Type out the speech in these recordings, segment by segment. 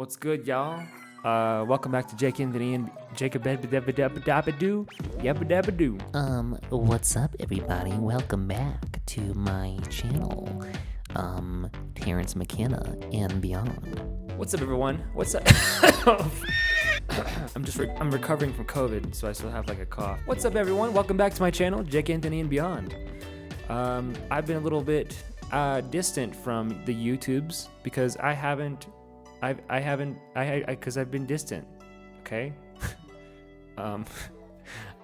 What's good, y'all? Welcome back to Jake Anthony and Jacob Dabadoo. Yabba What's up, everybody? Welcome back to my channel, Terrence McKenna and beyond. What's up, everyone? What's up? I'm recovering from COVID, so I still have like a cough. What's up, everyone? Welcome back to my channel, Jake Anthony and beyond. I've been a little bit distant from the YouTubes because because I've been distant. Okay.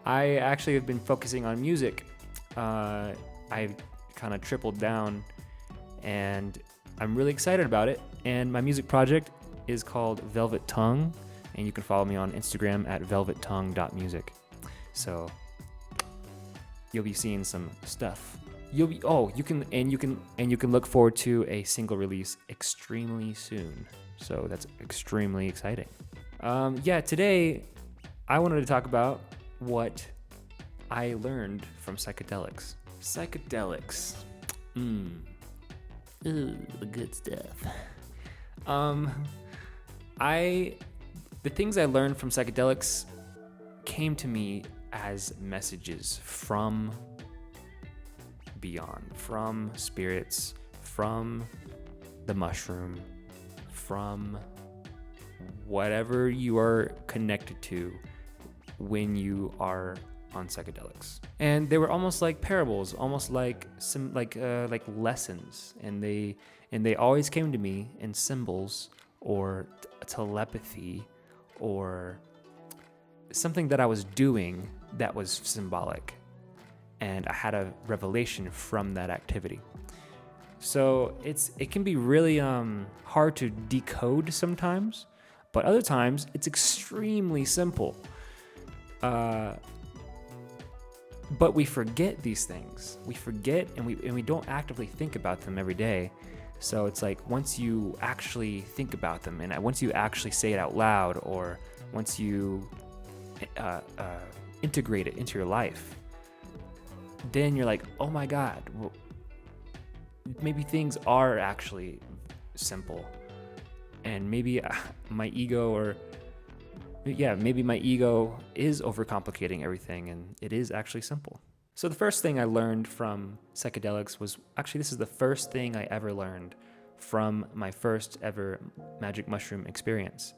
I actually have been focusing on music. I've kind of tripled down, and I'm really excited about it. And my music project is called Velvet Tongue, and you can follow me on Instagram at velvettongue.music. So you'll be seeing some stuff. You can look forward to a single release extremely soon. So that's extremely exciting. Today I wanted to talk about what I learned from psychedelics. Psychedelics. Ooh, the good stuff. The things I learned from psychedelics came to me as messages from beyond, from spirits, from the mushroom, from whatever you are connected to when you are on psychedelics. And they were almost like parables, almost like some like lessons, and they always came to me in symbols or telepathy or something that I was doing that was symbolic, and I had a revelation from that activity. So it can be really hard to decode sometimes, but other times it's extremely simple. But we forget these things. We forget, and we don't actively think about them every day. So it's like once you actually think about them, and once you actually say it out loud, or once you integrate it into your life, then you're like, oh my God, well, maybe things are actually simple, and maybe my ego is overcomplicating everything, and it is actually simple. So the first thing I learned from psychedelics was, actually this is the first thing I ever learned from my first ever magic mushroom experience.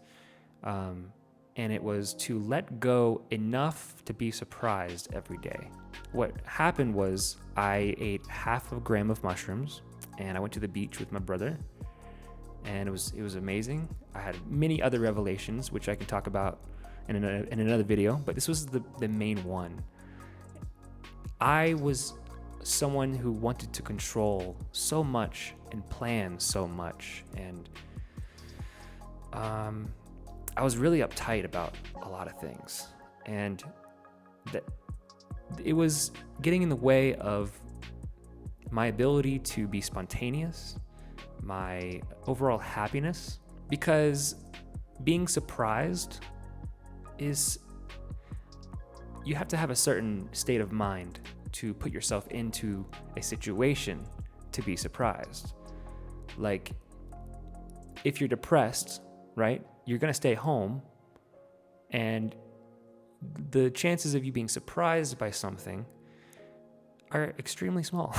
And it was to let go enough to be surprised every day. What happened was I ate half a gram of mushrooms, and I went to the beach with my brother, and it was amazing. I had many other revelations, which I can talk about in another video, but this was the main one. I was someone who wanted to control so much and plan so much, and I was really uptight about a lot of things, and that it was getting in the way of my ability to be spontaneous, my overall happiness, because being surprised is, you have to have a certain state of mind to put yourself into a situation to be surprised. Like, if you're depressed, right, you're gonna stay home, and the chances of you being surprised by something are extremely small.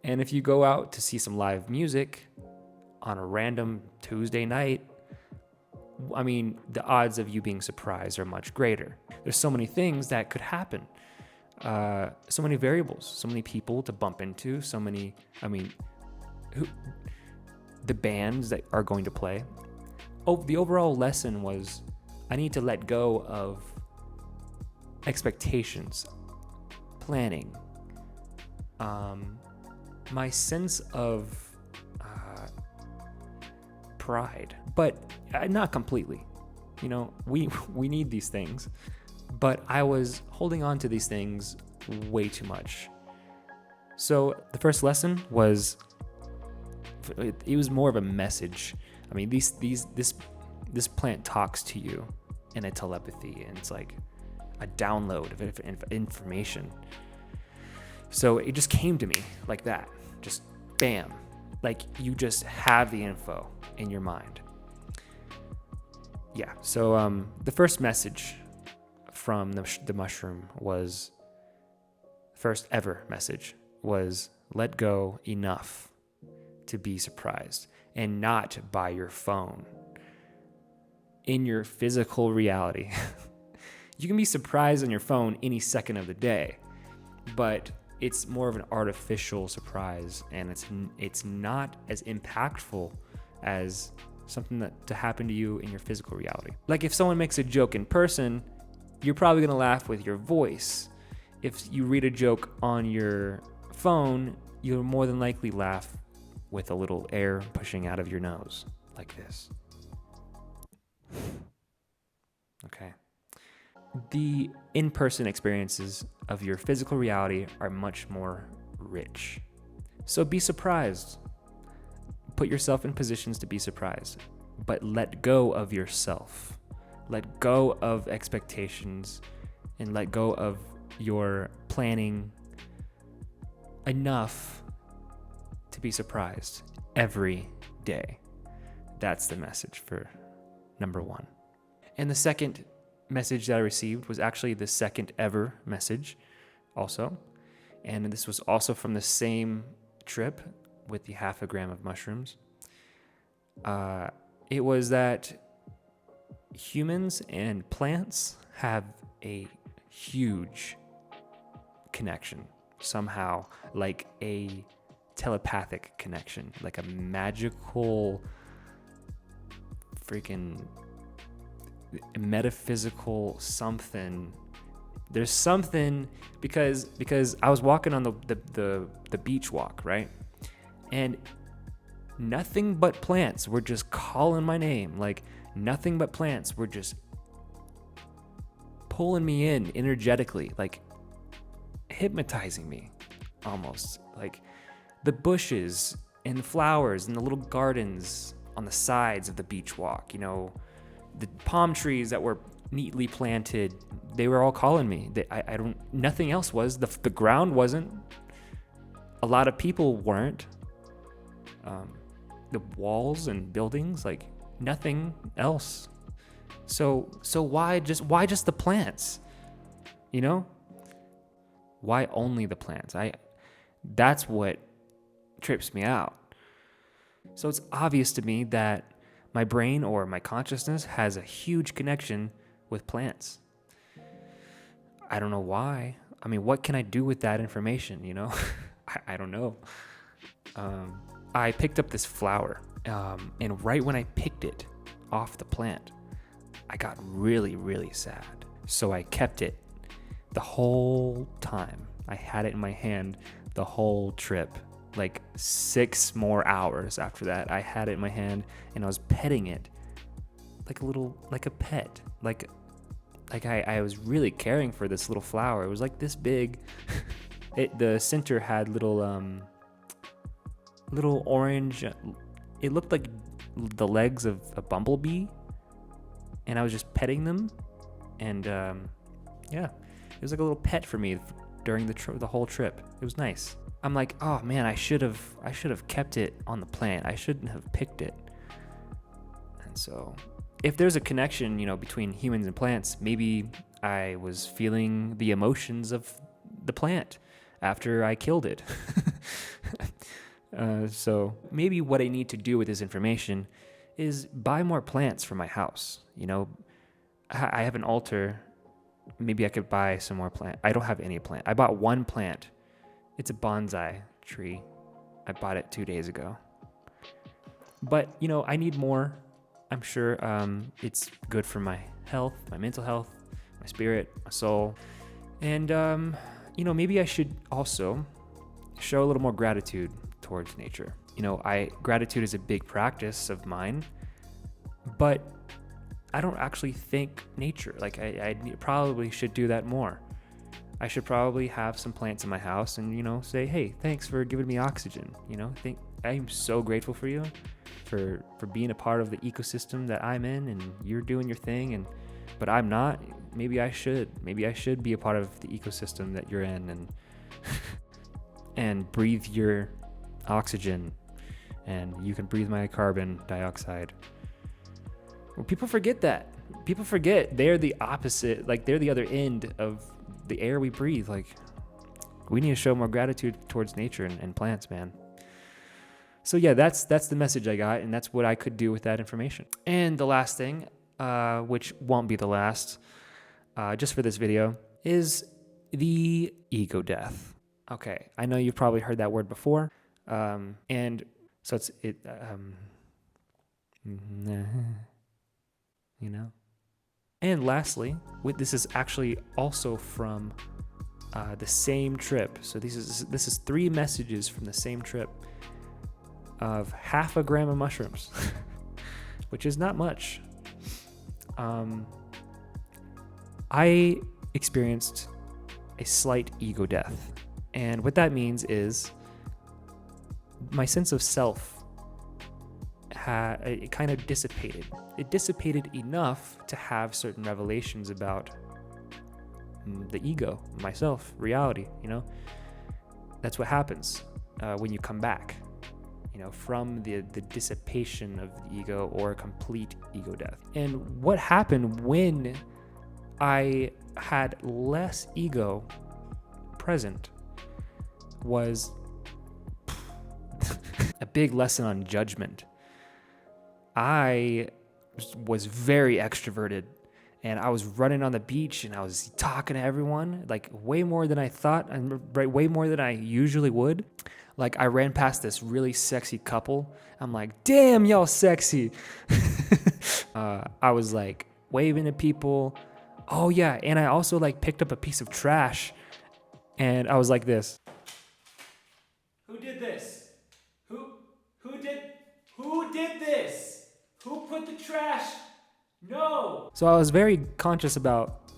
And if you go out to see some live music on a random Tuesday night, I mean, the odds of you being surprised are much greater. There's so many things that could happen. So many variables, so many people to bump into, the bands that are going to play. The overall lesson was I need to let go of expectations, planning, my sense of pride, but not completely. You know, we need these things, but I was holding on to these things way too much. So the first lesson was, it was more of a message. I mean, this plant talks to you in a telepathy, and it's like a download of information. So it just came to me like that, just bam, like you just have the info in your mind. Yeah. So the first message from the mushroom was, first ever message was, let go enough to be surprised, and not by your phone. In your physical reality. You can be surprised on your phone any second of the day, but it's more of an artificial surprise, and it's not as impactful as something that to happen to you in your physical reality. Like if someone makes a joke in person, you're probably gonna laugh with your voice. If you read a joke on your phone, you'll more than likely laugh with a little air pushing out of your nose, like this. Okay. The in-person experiences of your physical reality are much more rich. So be surprised. Put yourself in positions to be surprised, but let go of yourself. Let go of expectations and let go of your planning enough to be surprised every day. That's the message for number 1. And the second message that I received was actually the second ever message also. And this was also from the same trip with the 0.5 gram of mushrooms. It was that humans and plants have a huge connection somehow, like a telepathic connection, like a magical freaking metaphysical something. There's something because I was walking on the beach walk, right? And nothing but plants were just calling my name. Like nothing but plants were just pulling me in energetically, like hypnotizing me almost. Like the bushes and the flowers and the little gardens on the sides of the beach walk, you know, the palm trees that were neatly planted, they were all calling me. Nothing else was. The ground wasn't. A lot of people weren't. The walls and buildings, like nothing else. So why just the plants? You know? Why only the plants? That's what trips me out. So it's obvious to me that my brain or my consciousness has a huge connection with plants. I don't know why. I mean, what can I do with that information, you know? I don't know. I picked up this flower, and right when I picked it off the plant, I got really, really sad. So I kept it the whole time. I had it in my hand the whole trip. Like 6 more hours after that, I had it in my hand and I was petting it like a pet. Like I was really caring for this little flower. It was like this big. The center had little orange. It looked like the legs of a bumblebee, and I was just petting them, and yeah, it was like a little pet for me during the whole trip. It was nice. I'm like, oh man, I should have kept it on the plant. I shouldn't have picked it. And so, if there's a connection, you know, between humans and plants, maybe I was feeling the emotions of the plant after I killed it. So maybe what I need to do with this information is buy more plants for my house. You know, I have an altar. Maybe I could buy some more plant. I don't have any plant. I bought one plant. It's a bonsai tree. I bought it 2 days ago. But, you know, I need more. I'm sure it's good for my health, my mental health, my spirit, my soul. And, you know, maybe I should also show a little more gratitude towards nature. You know, gratitude is a big practice of mine, but I don't actually thank nature. Like I probably should do that more. I should probably have some plants in my house and, you know, say, hey, thanks for giving me oxygen. You know, I'm so grateful for you for being a part of the ecosystem that I'm in, and you're doing your thing, but I'm not. Maybe I should be a part of the ecosystem that you're in and and breathe your oxygen, and you can breathe my carbon dioxide. Well, people forget that. People forget they're the opposite. Like, they're the other end of the air we breathe. Like, we need to show more gratitude towards nature and plants, man. So yeah, that's the message I got, and that's what I could do with that information. And the last thing, which won't be the last, just for this video, is the ego death. Okay, I know you've probably heard that word before, and so you know. And lastly, this is actually also from the same trip. So this is 3 messages from the same trip of 0.5 gram of mushrooms, which is not much. I experienced a slight ego death. And what that means is my sense of self it kind of dissipated. It dissipated enough to have certain revelations about the ego, myself, reality, you know? That's what happens when you come back, you know, from the dissipation of the ego or complete ego death. And what happened when I had less ego present was a big lesson on judgment. I was very extroverted, and I was running on the beach and I was talking to everyone, like way more than I thought, and way more than I usually would. Like, I ran past this really sexy couple. I'm like, damn, y'all sexy. I was like waving at people. Oh yeah, and I also like picked up a piece of trash, and I was like this. Who did this? Who did this? Who put the trash? No. So I was very conscious about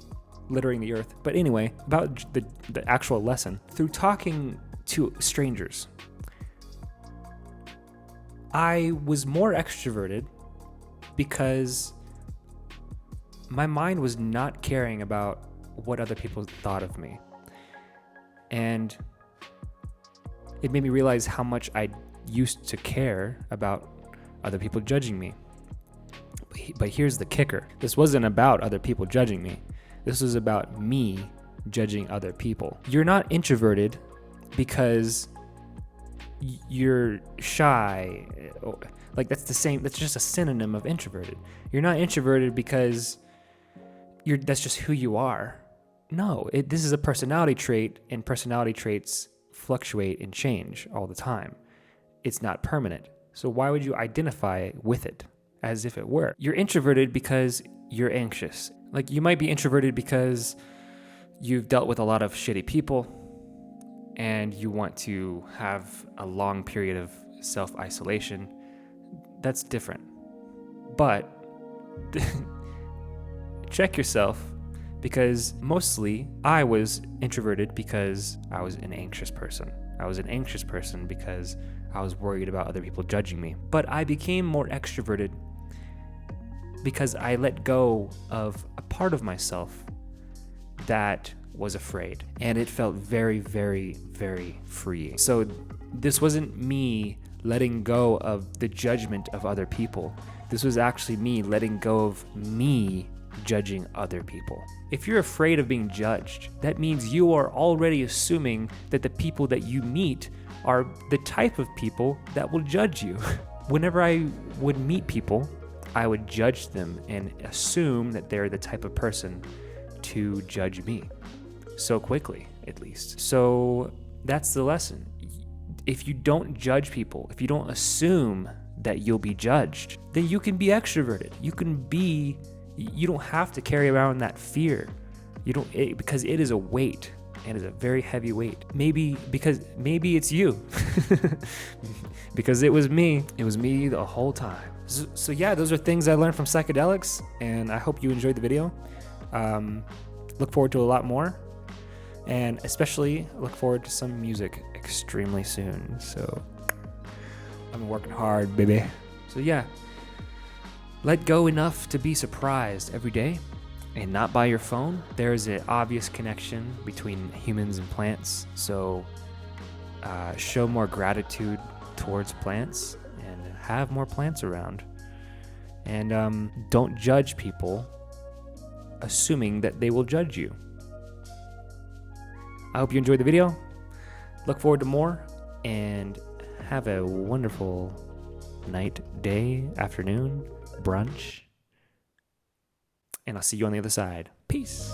littering the earth. But anyway, about the actual lesson. Through talking to strangers, I was more extroverted because my mind was not caring about what other people thought of me. And it made me realize how much I used to care about other people judging me. But here's the kicker. This wasn't about other people judging me. This was about me judging other people. You're not introverted because you're shy. Like, that's just a synonym of introverted. You're not introverted because that's just who you are. No, this is a personality trait, and personality traits fluctuate and change all the time. It's not permanent. So why would you identify with it as if it were? You're introverted because you're anxious. Like, you might be introverted because you've dealt with a lot of shitty people and you want to have a long period of self-isolation. That's different. But check yourself, because mostly I was introverted because I was an anxious person. I was an anxious person because I was worried about other people judging me. But I became more extroverted because I let go of a part of myself that was afraid. And it felt very, very, very freeing. So this wasn't me letting go of the judgment of other people. This was actually me letting go of me judging other people. If you're afraid of being judged, that means you are already assuming that the people that you meet are the type of people that will judge you. Whenever I would meet people, I would judge them and assume that they're the type of person to judge me so quickly, at least. So that's the lesson. If you don't judge people, if you don't assume that you'll be judged, then you can be extroverted. You don't have to carry around that fear. Because it is a weight, and it's a very heavy weight. Maybe it's you. Because it was me. It was me the whole time. So yeah, those are things I learned from psychedelics, and I hope you enjoyed the video. Look forward to a lot more, and especially look forward to some music extremely soon. So I'm working hard, baby. So yeah, let go enough to be surprised every day, and not by your phone. There's an obvious connection between humans and plants. So show more gratitude towards plants and have more plants around. And don't judge people assuming that they will judge you. I hope you enjoyed the video. Look forward to more, and have a wonderful night, day, afternoon, brunch. And I'll see you on the other side. Peace.